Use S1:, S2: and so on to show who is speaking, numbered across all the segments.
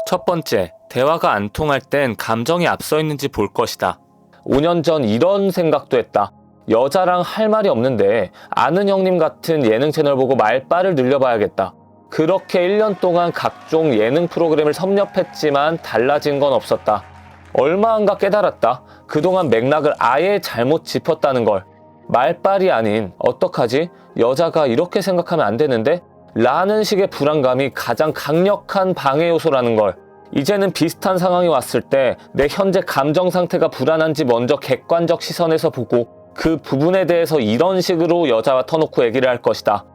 S1: 첫 번째, 대화가 안 통할 땐 감정이 앞서 있는지 볼 것이다. 5년 전 이런 생각도 했다. 여자랑 할 말이 없는데 아는 형님 같은 예능 채널 보고 말빨을 늘려봐야겠다. 그렇게 1년 동안 각종 예능 프로그램을 섭렵했지만 달라진 건 없었다. 얼마 안가 깨달았다. 그동안 맥락을 아예 잘못 짚었다는 걸. 말빨이 아닌 어떡하지? 여자가 이렇게 생각하면 안 되는데? 라는 식의 불안감이 가장 강력한 방해 요소라는 걸. 이제는 비슷한 상황이 왔을 때 내 현재 감정 상태가 불안한지 먼저 객관적 시선에서 보고 그 부분에 대해서 이런 식으로 여자와 터놓고 얘기를 할 것이다.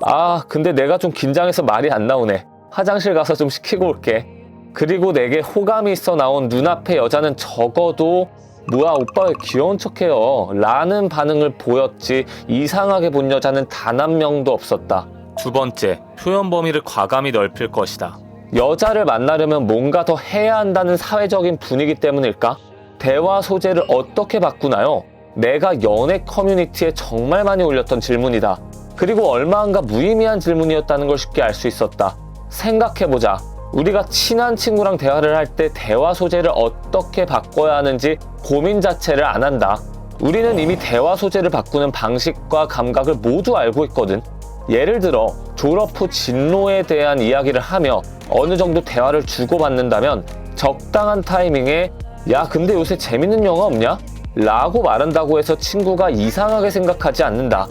S1: 아, 근데 내가 좀 긴장해서 말이 안 나오네. 화장실 가서 좀 시키고 올게. 그리고 내게 호감이 있어 나온 눈앞의 여자는 적어도 뭐야 오빠 왜 귀여운 척해요 라는 반응을 보였지 이상하게 본 여자는 단 한 명도 없었다. 두 번째, 표현 범위를 과감히 넓힐 것이다. 여자를 만나려면 뭔가 더 해야 한다는 사회적인 분위기 때문일까? 대화 소재를 어떻게 바꾸나요? 내가 연애 커뮤니티에 정말 많이 올렸던 질문이다. 그리고 얼마 안가 무의미한 질문이었다는 걸 쉽게 알 수 있었다. 생각해보자. 우리가 친한 친구랑 대화를 할 때 대화 소재를 어떻게 바꿔야 하는지 고민 자체를 안 한다. 우리는 이미 대화 소재를 바꾸는 방식과 감각을 모두 알고 있거든. 예를 들어 졸업 후 진로에 대한 이야기를 하며 어느 정도 대화를 주고받는다면 적당한 타이밍에 야 근데 요새 재밌는 영화 없냐? 라고 말한다고 해서 친구가 이상하게 생각하지 않는다.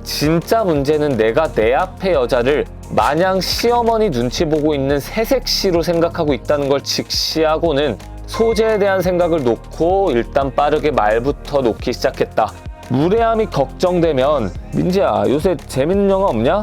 S1: 진짜 문제는 내가 내 앞의 여자를 마냥 시어머니 눈치 보고 있는 새색시로 생각하고 있다는 걸 직시하고는 소재에 대한 생각을 놓고 일단 빠르게 말부터 놓기 시작했다. 무례함이 걱정되면 민지야 요새 재밌는 영화 없냐?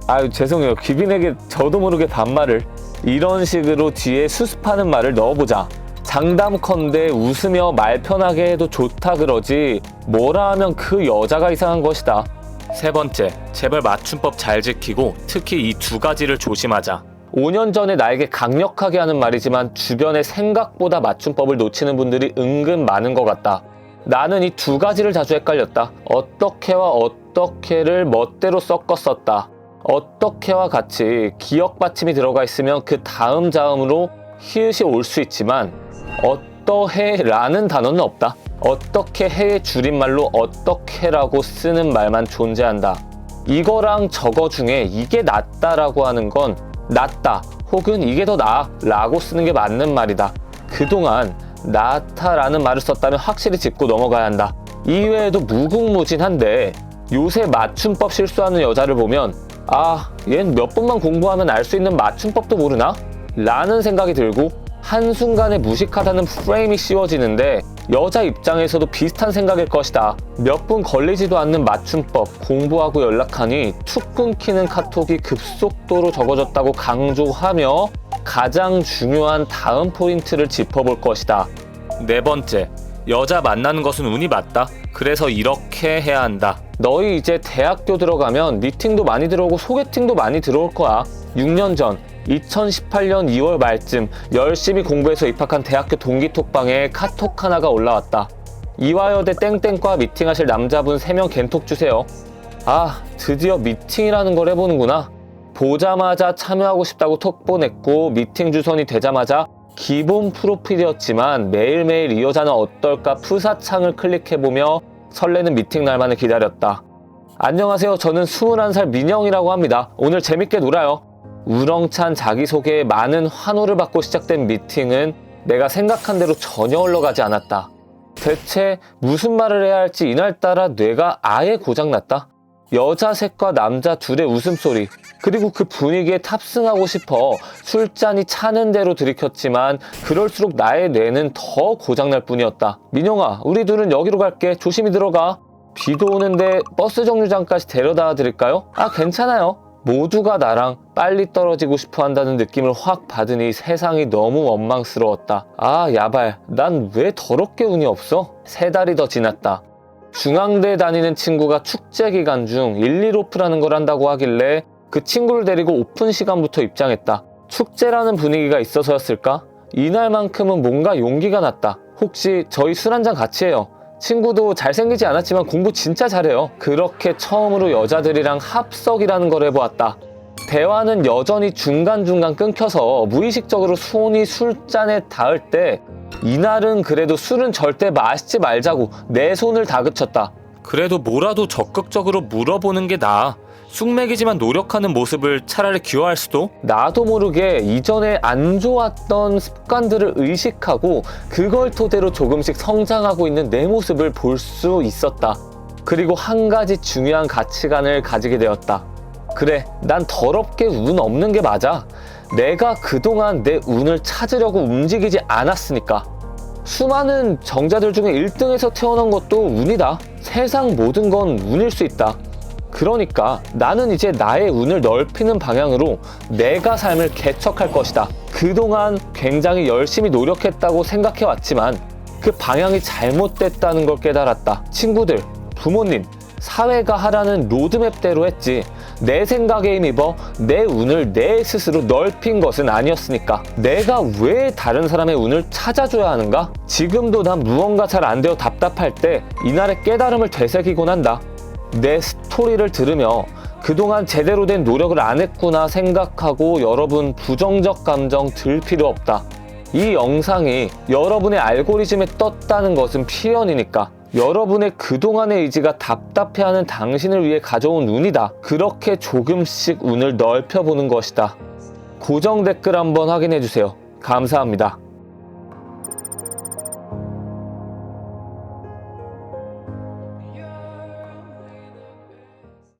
S1: 아유 죄송해요. 귀빈에게 저도 모르게 반말을 이런 식으로 뒤에 수습하는 말을 넣어보자. 장담컨대 웃으며 말 편하게 해도 좋다 그러지 뭐라 하면 그 여자가 이상한 것이다. 세 번째, 제발 맞춤법 잘 지키고 특히 이 두 가지를 조심하자. 5년 전에 나에게 강력하게 하는 말이지만 주변에 생각보다 맞춤법을 놓치는 분들이 은근 많은 것 같다. 나는 이 두 가지를 자주 헷갈렸다. 어떻게와 어떻게를 멋대로 섞어 썼다. 어떻게와 같이 기억 받침이 들어가 있으면 그 다음 자음으로 히읗이 올 수 있지만 어떠해라는 단어는 없다. 어떻게 해의 줄임말로 어떻게라고 쓰는 말만 존재한다. 이거랑 저거 중에 이게 낫다라고 하는 건 낫다 혹은 이게 더 나아 라고 쓰는 게 맞는 말이다. 그동안 낫다라는 말을 썼다면 확실히 짚고 넘어가야 한다. 이외에도 무궁무진한데 요새 맞춤법 실수하는 여자를 보면 아, 얜 몇 번만 공부하면 알 수 있는 맞춤법도 모르나? 라는 생각이 들고 한순간에 무식하다는 프레임이 씌워지는데 여자 입장에서도 비슷한 생각일 것이다. 몇 분 걸리지도 않는 맞춤법 공부하고 연락하니 툭 끊기는 카톡이 급속도로 적어졌다고 강조하며 가장 중요한 다음 포인트를 짚어볼 것이다. 네 번째, 여자 만나는 것은 운이 맞다. 그래서 이렇게 해야 한다. 너희 이제 대학교 들어가면 미팅도 많이 들어오고 소개팅도 많이 들어올 거야. 6년 전 2018년 2월 말쯤 열심히 공부해서 입학한 대학교 동기 톡방에 카톡 하나가 올라왔다. 이화여대 땡땡과 미팅하실 남자분 3명 겐톡 주세요. 아, 드디어 미팅이라는 걸 해보는구나. 보자마자 참여하고 싶다고 톡 보냈고 미팅 주선이 되자마자 기본 프로필이었지만 매일매일 이 여자는 어떨까 푸사창을 클릭해보며 설레는 미팅 날만을 기다렸다. 안녕하세요. 저는 21살 민영이라고 합니다. 오늘 재밌게 놀아요. 우렁찬 자기소개에 많은 환호를 받고 시작된 미팅은 내가 생각한 대로 전혀 흘러가지 않았다. 대체 무슨 말을 해야 할지 이날따라 뇌가 아예 고장났다. 여자 셋과 남자 둘의 웃음소리 그리고 그 분위기에 탑승하고 싶어 술잔이 차는 대로 들이켰지만 그럴수록 나의 뇌는 더 고장날 뿐이었다. 민영아, 우리 둘은 여기로 갈게. 조심히 들어가. 비도 오는데 버스 정류장까지 데려다 드릴까요? 아, 괜찮아요. 모두가 나랑 빨리 떨어지고 싶어 한다는 느낌을 확 받으니 세상이 너무 원망스러웠다. 아, 야발, 난 왜 더럽게 운이 없어? 3달이 더 지났다. 중앙대 다니는 친구가 축제 기간 중 1,2로프라는 걸 한다고 하길래 그 친구를 데리고 오픈 시간부터 입장했다. 축제라는 분위기가 있어서였을까? 이날만큼은 뭔가 용기가 났다. 혹시 저희 술 한잔 같이 해요. 친구도 잘생기지 않았지만 공부 진짜 잘해요. 그렇게 처음으로 여자들이랑 합석이라는 걸 해보았다. 대화는 여전히 중간중간 끊겨서 무의식적으로 손이 술잔에 닿을 때 이날은 그래도 술은 절대 마시지 말자고 내 손을 다그쳤다. 그래도 뭐라도 적극적으로 물어보는 게 나아. 쑥맥이지만 노력하는 모습을 차라리 귀화할 수도? 나도 모르게 이전에 안 좋았던 습관들을 의식하고 그걸 토대로 조금씩 성장하고 있는 내 모습을 볼 수 있었다. 그리고 한 가지 중요한 가치관을 가지게 되었다. 그래, 난 더럽게 운 없는 게 맞아. 내가 그동안 내 운을 찾으려고 움직이지 않았으니까. 수많은 정자들 중에 1등에서 태어난 것도 운이다. 세상 모든 건 운일 수 있다. 그러니까 나는 이제 나의 운을 넓히는 방향으로 내가 삶을 개척할 것이다. 그동안 굉장히 열심히 노력했다고 생각해왔지만 그 방향이 잘못됐다는 걸 깨달았다. 친구들, 부모님, 사회가 하라는 로드맵대로 했지 내 생각에 힘입어 내 운을 내 스스로 넓힌 것은 아니었으니까. 내가 왜 다른 사람의 운을 찾아줘야 하는가? 지금도 난 무언가 잘 안 되어 답답할 때 이날의 깨달음을 되새기곤 한다. 내 스토리를 들으며 그동안 제대로 된 노력을 안 했구나 생각하고 여러분 부정적 감정 들 필요 없다. 이 영상이 여러분의 알고리즘에 떴다는 것은 필연이니까. 여러분의 그동안의 의지가 답답해하는 당신을 위해 가져온 운이다. 그렇게 조금씩 운을 넓혀보는 것이다. 고정 댓글 한번 확인해주세요. 감사합니다.